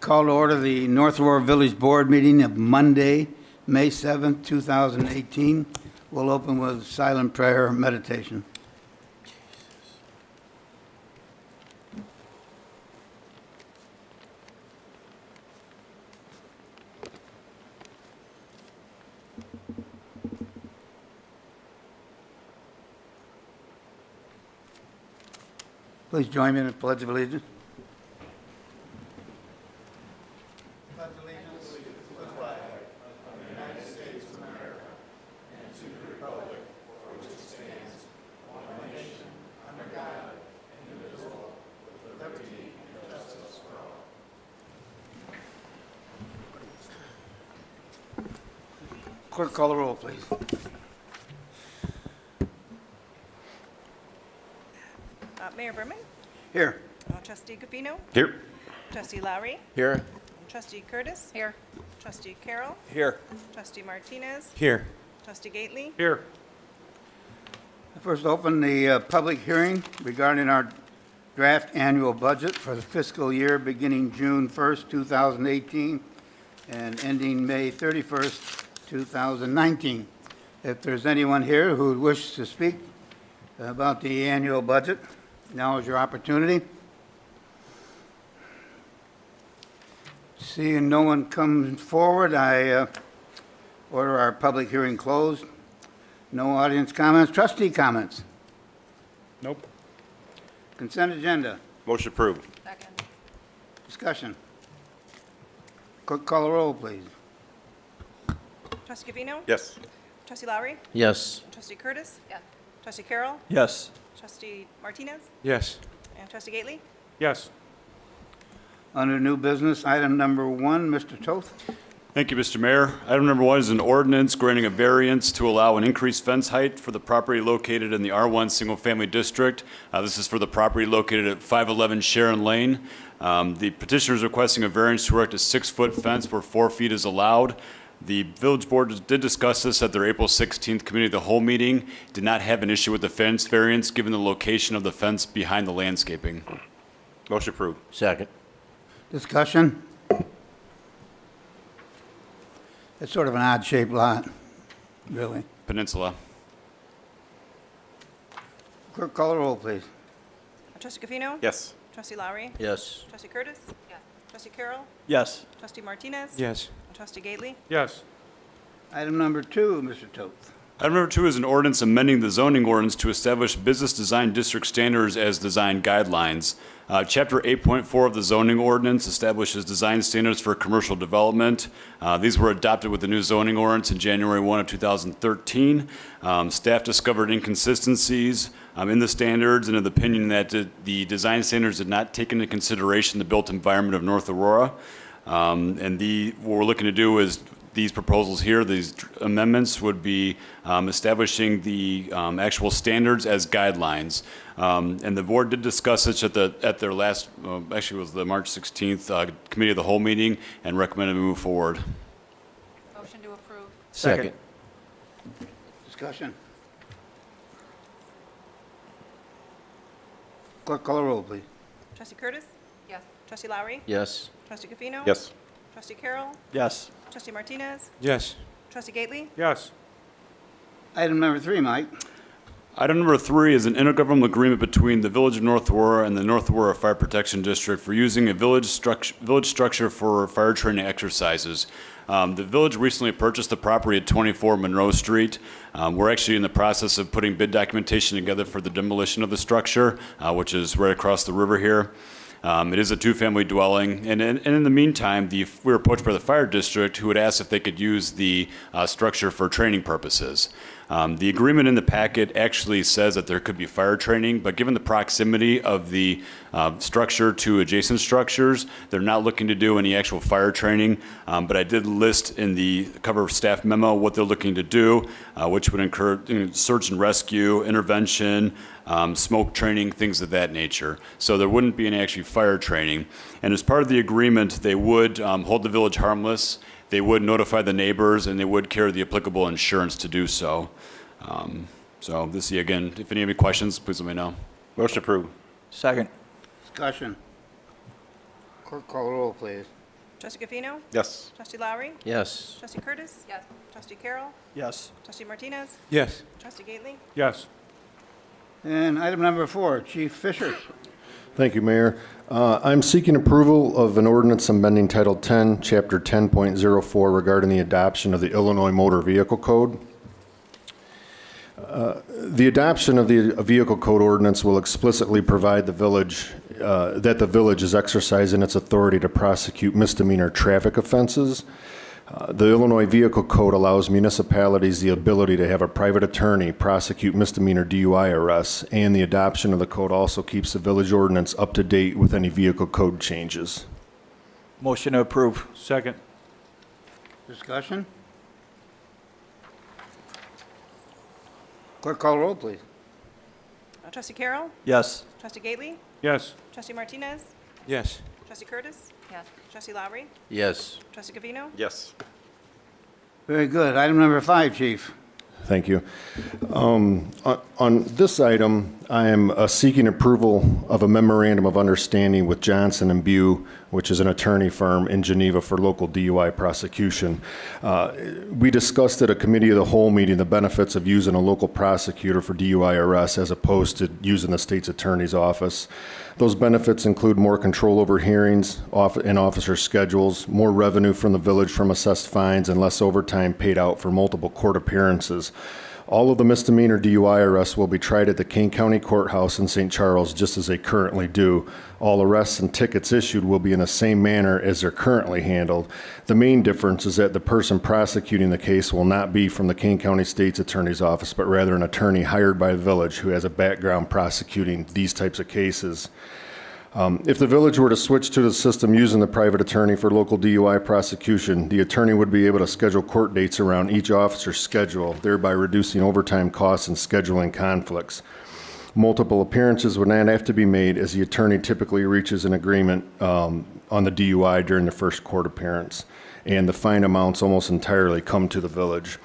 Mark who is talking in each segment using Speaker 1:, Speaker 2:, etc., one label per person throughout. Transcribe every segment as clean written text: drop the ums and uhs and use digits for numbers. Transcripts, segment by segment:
Speaker 1: Call to order the North Aurora Village Board meeting of Monday, May 7th, 2018. We'll open with silent prayer meditation. Please join me in the Pledge of Allegiance. Clerk, call the roll, please.
Speaker 2: Mayor Berman,
Speaker 1: Here.
Speaker 2: Trustee Gafino,
Speaker 3: Here.
Speaker 2: Trustee Lowry,
Speaker 3: Here.
Speaker 2: Trustee Curtis. Here. Trustee Carroll,
Speaker 3: Here.
Speaker 2: Trustee Martinez,
Speaker 3: Here.
Speaker 2: Trustee Gately.
Speaker 3: Here.
Speaker 1: First, open the public hearing regarding our draft annual budget for the fiscal year beginning June 1st, 2018, and ending May 31st, 2019. If there's anyone here who would wish to speak about the annual budget, now is your opportunity. Seeing no one come forward, I order our public hearing closed. No audience comments. Trustee comments.
Speaker 3: Nope.
Speaker 1: Consent agenda.
Speaker 3: Motion approved.
Speaker 2: Second.
Speaker 1: Discussion. Clerk, call the roll, please.
Speaker 2: Trustee Gafino.
Speaker 3: Yes.
Speaker 2: Trustee Lowry,
Speaker 4: Yes.
Speaker 2: Trustee Curtis. Yes. Trustee Carroll,
Speaker 4: Yes.
Speaker 2: Trustee Martinez,
Speaker 4: Yes.
Speaker 2: and Trustee Gately.
Speaker 3: Yes.
Speaker 1: Under new business, item number 1, Mr. Toth.
Speaker 5: Thank you, Mr. Mayor. Item number 1 is an ordinance granting a variance to allow an increased fence height for the property located in the R1 Single Family District. This is for the property located at 511 Sharon Lane. The petitioner is requesting a variance to erect a 6-foot fence where 4 feet is allowed. The village board did discuss this at their April 16th committee of the whole meeting, did not have an issue with the fence variance given the location of the fence behind the landscaping.
Speaker 3: Motion approved.
Speaker 4: Second.
Speaker 1: Discussion. It's sort of an odd-shaped lot, really.
Speaker 5: Peninsula.
Speaker 1: Clerk, call the roll, please.
Speaker 2: Trustee Gafino.
Speaker 3: Yes.
Speaker 2: Trustee Lowry,
Speaker 4: Yes.
Speaker 2: Trustee Curtis. Yes. Trustee Carroll,
Speaker 4: Yes.
Speaker 2: Trustee Martinez.
Speaker 4: Yes.
Speaker 2: And Trustee Gately.
Speaker 3: Yes.
Speaker 1: Item number 2, Mr. Toth.
Speaker 5: Item number 2 is an ordinance amending the zoning ordinance to establish business design district standards as design guidelines. Chapter 8.4 of the zoning ordinance establishes design standards for commercial development. These were adopted with the new zoning ordinance in January 1 of 2013. Staff discovered inconsistencies in the standards and in the opinion that the design standards did not take into consideration the built environment of North Aurora. What we're looking to do is these proposals here, these amendments would be establishing the actual standards as guidelines. And the board did discuss this at their last, actually it was the March 16th committee of the whole meeting, and recommended we move forward.
Speaker 2: Motion to approve.
Speaker 4: Second.
Speaker 1: Discussion. Clerk, call the roll, please.
Speaker 2: Trustee Curtis. Yes. Trustee Lowry,
Speaker 4: Yes.
Speaker 2: Trustee Gafino.
Speaker 3: Yes.
Speaker 2: Trustee Carroll,
Speaker 4: Yes.
Speaker 2: Trustee Martinez,
Speaker 4: Yes.
Speaker 2: Trustee Gately.
Speaker 3: Yes.
Speaker 1: Item number 3, Mike.
Speaker 5: Item number 3 is an intergovernmental agreement between the Village of North Aurora and the North Aurora Fire Protection District for using a village structure for fire training exercises. The village recently purchased the property at 24 Monroe Street. We're actually in the process of putting bid documentation together for the demolition of the structure, which is right across the river here. It is a 2-family dwelling, and in the meantime, we were approached by the fire district who had asked if they could use the structure for training purposes. The agreement in the packet actually says that there could be fire training, but given the proximity of the structure to adjacent structures, they're not looking to do any actual fire training. But I did list in the cover staff memo what they're looking to do, which would include search and rescue, intervention, smoke training, things of that nature. So there wouldn't be any actually fire training. And as part of the agreement, they would hold the village harmless. They would notify the neighbors, and they would carry the applicable insurance to do so. So this, again, if any have any questions, please let me know.
Speaker 3: Motion approved.
Speaker 4: Second.
Speaker 1: Discussion. Clerk, call the roll, please.
Speaker 2: Trustee Gafino?
Speaker 3: Yes.
Speaker 2: Trustee Lowry?
Speaker 4: Yes.
Speaker 2: Trustee Curtis? Yes. Trustee Carroll?
Speaker 4: Yes.
Speaker 2: Trustee Martinez?
Speaker 3: Yes.
Speaker 2: Trustee Gately?
Speaker 3: Yes.
Speaker 1: And item number 4, Chief Fisher.
Speaker 6: Thank you, Mayor. I'm seeking approval of an ordinance amending Title 10, Chapter 10.04 regarding the adoption of the Illinois Motor Vehicle Code. The adoption of the Vehicle Code ordinance will explicitly provide the village, that the village is exercising its authority to prosecute misdemeanor traffic offenses. The Illinois Vehicle Code allows municipalities the ability to have a private attorney prosecute misdemeanor DUI arrests, and the adoption of the code also keeps the village ordinance up to date with any vehicle code changes.
Speaker 4: Motion to approve.
Speaker 3: Second.
Speaker 1: Discussion? Clerk call roll, please.
Speaker 2: Trustee Carroll?
Speaker 4: Yes.
Speaker 2: Trustee Gately?
Speaker 3: Yes.
Speaker 2: Trustee Martinez?
Speaker 3: Yes.
Speaker 2: Trustee Curtis? Yes. Trustee Lowry?
Speaker 4: Yes.
Speaker 2: Trustee Gafino?
Speaker 3: Yes.
Speaker 1: Very good. Item number 5, Chief.
Speaker 6: Thank you. On this item, I am seeking approval of a memorandum of understanding with Johnson and Bew, which is an attorney firm in Geneva for local DUI prosecution. We discussed at a committee of the whole meeting the benefits of using a local prosecutor for DUI arrests as opposed to using the state's attorney's office. Those benefits include more control over hearings and officer schedules, more revenue from the village from assessed fines, and less overtime paid out for multiple court appearances. All of the misdemeanor DUI arrests will be tried at the Kane County Courthouse in St. Charles, just as they currently do. All arrests and tickets issued will be in the same manner as they're currently handled. The main difference is that the person prosecuting the case will not be from the Kane County State's Attorney's Office, but rather an attorney hired by the village who has a background prosecuting these types of cases. If the village were to switch to the system using the private attorney for local DUI prosecution, the attorney would be able to schedule court dates around each officer's schedule, thereby reducing overtime costs and scheduling conflicts. Multiple appearances would not have to be made, as the attorney typically reaches an agreement on the DUI during the first court appearance, and the fine amounts almost entirely come to the village.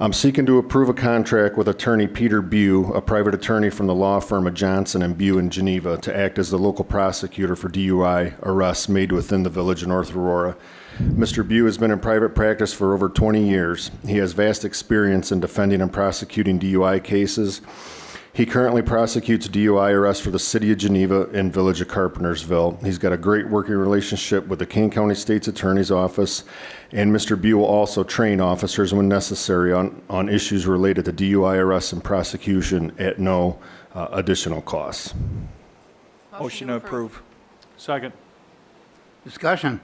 Speaker 6: I'm seeking to approve a contract with attorney Peter Bew, a private attorney from the law firm of Johnson and Bew in Geneva, to act as the local prosecutor for DUI arrests made within the village of North Aurora. Mr. Bew has been in private practice for over 20 years. He has vast experience in defending and prosecuting DUI cases. He currently prosecutes DUI arrests for the City of Geneva and Village of Carpentersville. He's got a great working relationship with the Kane County State's Attorney's Office, and Mr. Bew will also train officers when necessary on issues related to DUI arrests and prosecution at no additional costs.
Speaker 4: Motion to approve.
Speaker 3: Second.
Speaker 1: Discussion?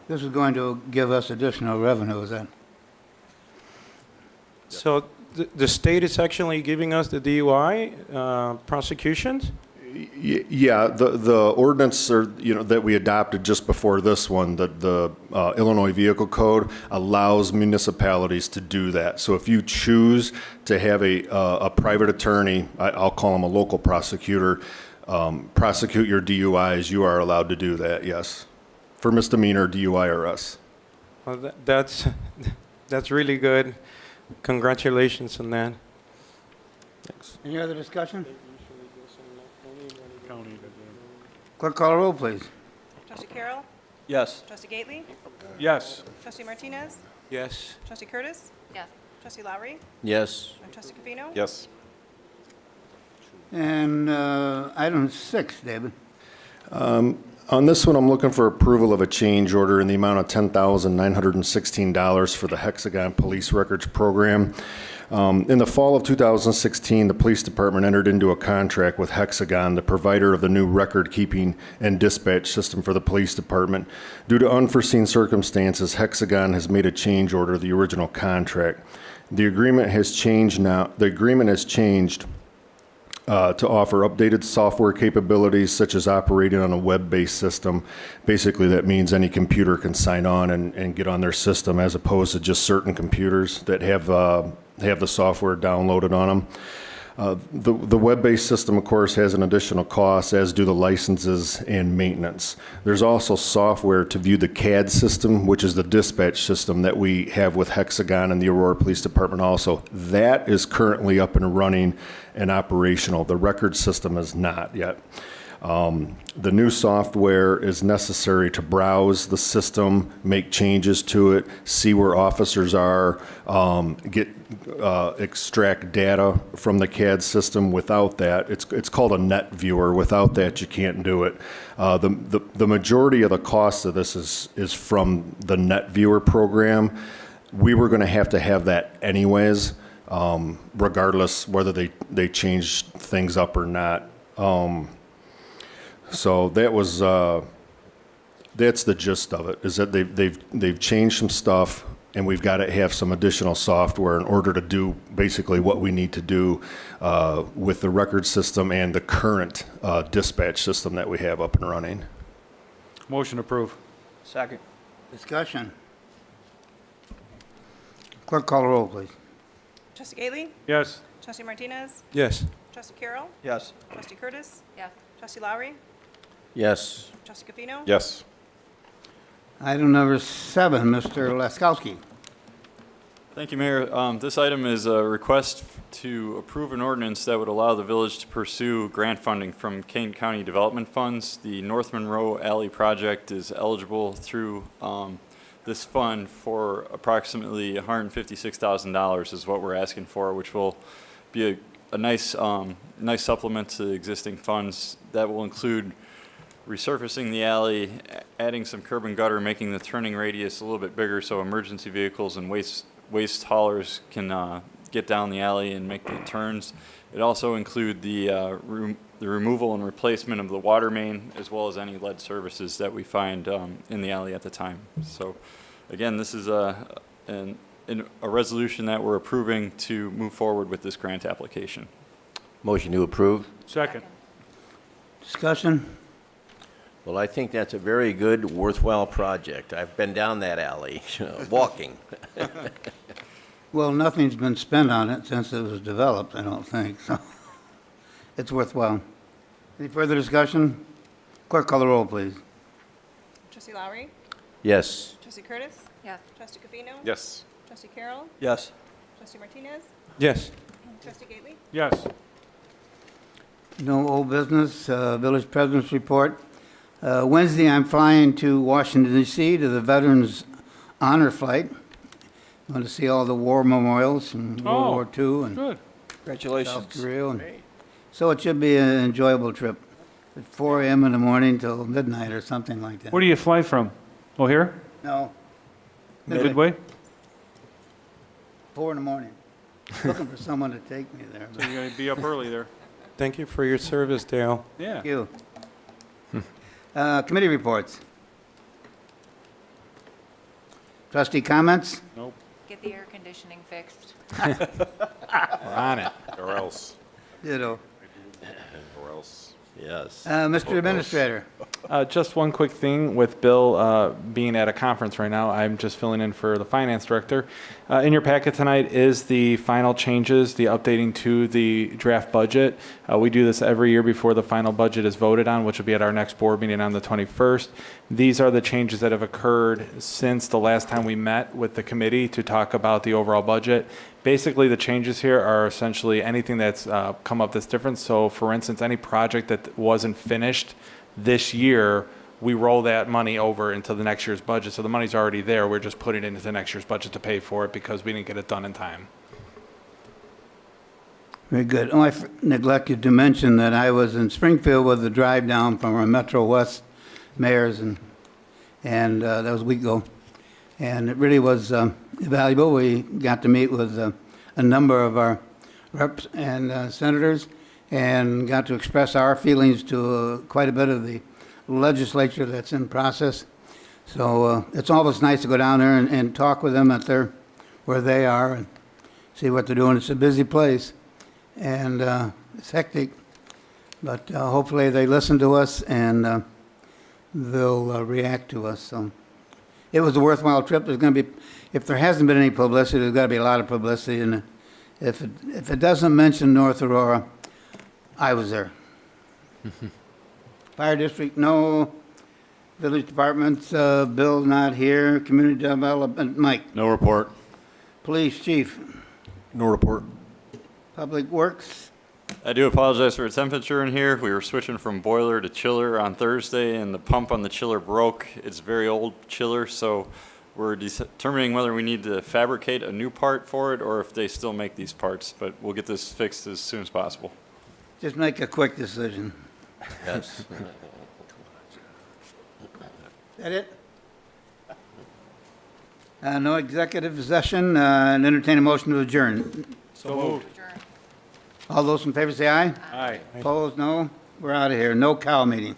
Speaker 1: This is going to give us additional revenue, is that?
Speaker 7: So the state is actually giving us the DUI prosecutions?
Speaker 6: Yeah, the ordinance that we adopted just before this one, the Illinois Vehicle Code allows municipalities to do that. So if you choose to have a private attorney, I'll call him a local prosecutor, prosecute your DUIs, you are allowed to do that, yes, for misdemeanor DUI arrests.
Speaker 7: Well, that's really good. Congratulations on that.
Speaker 6: Thanks.
Speaker 1: Any other discussion? Clerk call roll, please.
Speaker 2: Trustee Carroll?
Speaker 4: Yes.
Speaker 2: Trustee Gately?
Speaker 3: Yes.
Speaker 2: Trustee Martinez?
Speaker 7: Yes.
Speaker 2: Trustee Curtis? Yes. Trustee Lowry?
Speaker 4: Yes.
Speaker 2: And Trustee Gafino?
Speaker 3: Yes.
Speaker 1: And item 6, David.
Speaker 6: On this one, I'm looking for approval of a change order in the amount of $10,916 for the Hexagon Police Records Program. In the fall of 2016, the police department entered into a contract with Hexagon, the provider of the new record-keeping and dispatch system for the police department. Due to unforeseen circumstances, Hexagon has made a change order of the original contract. The agreement has changed to offer updated software capabilities, such as operating on a web-based system. Basically, that means any computer can sign on and get on their system, as opposed to just certain computers that have the software downloaded on them. The web-based system, of course, has an additional cost, as do the licenses and maintenance. There's also software to view the CAD system, which is the dispatch system that we have with Hexagon and the Aurora Police Department also. That is currently up and running and operational. The record system is not yet. The new software is necessary to browse the system, make changes to it, see where officers are, extract data from the CAD system. Without that, it's called a net viewer. Without that, you can't do it. The majority of the cost of this is from the net viewer program. We were going to have that anyways, regardless whether they changed things up or not. So that was that's the gist of it. Is that they've changed some stuff, and we've got to have some additional software in order to do basically what we need to do with the record system and the current dispatch system that we have up and running.
Speaker 3: Motion approved.
Speaker 4: Second.
Speaker 1: Discussion. Clerk call the roll, please.
Speaker 2: Trustee Gately?
Speaker 3: Yes.
Speaker 2: Trustee Martinez?
Speaker 7: Yes.
Speaker 2: Trustee Carroll?
Speaker 4: Yes.
Speaker 2: Trustee Curtis? Yes. Trustee Lowry?
Speaker 4: Yes.
Speaker 2: Trustee Cofino?
Speaker 6: Yes.
Speaker 1: Item number 7, Mr. Laskowski.
Speaker 5: Thank you, Mayor. This item is a request to approve an ordinance that would allow the village to pursue grant funding from Kane County Development Funds. The North Monroe Alley project is eligible through this fund for approximately $156,000 is what we're asking for, which will be a nice supplement to the existing funds. That will include resurfacing the alley, adding some curb and gutter, making the turning radius a little bit bigger so emergency vehicles and waste haulers can get down the alley and make the turns. It also include the removal and replacement of the water main, as well as any lead services that we find in the alley at the time. So again, this is a resolution that we're approving to move forward with this grant application.
Speaker 8: Motion to approve.
Speaker 3: Second.
Speaker 1: Discussion.
Speaker 8: Well, I think that's a very good, worthwhile project. I've been down that alley, walking.
Speaker 1: Well, nothing's been spent on it since it was developed, I don't think, so it's worthwhile. Any further discussion? Clerk call the roll, please.
Speaker 2: Trustee Lowry?
Speaker 8: Yes.
Speaker 2: Trustee Curtis? Yes. Trustee Cofino?
Speaker 6: Yes.
Speaker 2: Trustee Carroll?
Speaker 4: Yes.
Speaker 2: Trustee Martinez?
Speaker 7: Yes.
Speaker 2: Trustee Gately?
Speaker 3: Yes.
Speaker 1: No old business, village president's report. Wednesday, I'm flying to Washington DC to the Veterans Honor Flight. I want to see all the war memorials from World War II and
Speaker 3: Good.
Speaker 4: Congratulations.
Speaker 1: South Korea. And so it should be an enjoyable trip. At 4 a.m. in the morning till midnight or something like that.
Speaker 3: Where do you fly from? Oh, here?
Speaker 1: No,
Speaker 3: Midway?
Speaker 1: 4 in the morning. Looking for someone to take me there.
Speaker 3: So you're going to be up early there.
Speaker 7: Thank you for your service, Dale.
Speaker 3: Yeah.
Speaker 1: Thank you. Committee reports. Trustee comments?
Speaker 3: Nope.
Speaker 9: Get the air conditioning fixed.
Speaker 7: We're on it.
Speaker 6: Or else.
Speaker 1: Ditto.
Speaker 6: Or else.
Speaker 8: Yes.
Speaker 1: Mr. Administrator.
Speaker 10: Just one quick thing with Bill being at a conference right now. I'm just filling in for the finance director. In your packet tonight is the final changes, the updating to the draft budget. We do this every year before the final budget is voted on, which will be at our next board meeting on the 21st. These are the changes that have occurred since the last time we met with the committee to talk about the overall budget. Basically, the changes here are essentially anything that's come up that's different. So, for instance, any project that wasn't finished this year, we roll that money over into the next year's budget. So the money's already there. We're just putting it into the next year's budget to pay for it because we didn't get it done in time.
Speaker 1: Very good. Oh, I neglected to mention that I was in Springfield with the drive down from our Metro West mayors, and that was a week ago. And it really was valuable. We got to meet with a number of our reps and senators and got to express our feelings to quite a bit of the legislature that's in process. So it's always nice to go down there and talk with them at where they are and see what they're doing. It's a busy place, and it's hectic, but hopefully they listen to us and they'll react to us. So it was a worthwhile trip. There's going to be, if there hasn't been any publicity, there's got to be a lot of publicity. And if it doesn't mention North Aurora, I was there. Fire district, no. Village departments, Bill's not here. Community development, Mike.
Speaker 5: No report.
Speaker 1: Police chief.
Speaker 6: No report.
Speaker 1: Public works,
Speaker 11: I do apologize for the temperature in here. We were switching from boiler to chiller on Thursday, and the pump on the chiller broke. It's a very old chiller, so we're determining whether we need to fabricate a new part for it or if they still make these parts. But we'll get this fixed as soon as possible.
Speaker 1: Just make a quick decision.
Speaker 8: Yes.
Speaker 1: That it? No executive session, and entertain a motion to adjourn.
Speaker 3: So moved.
Speaker 9: Adjourn.
Speaker 1: All those in favor say aye.
Speaker 3: Aye.
Speaker 1: Opposed, no. We're out of here. No cow meeting.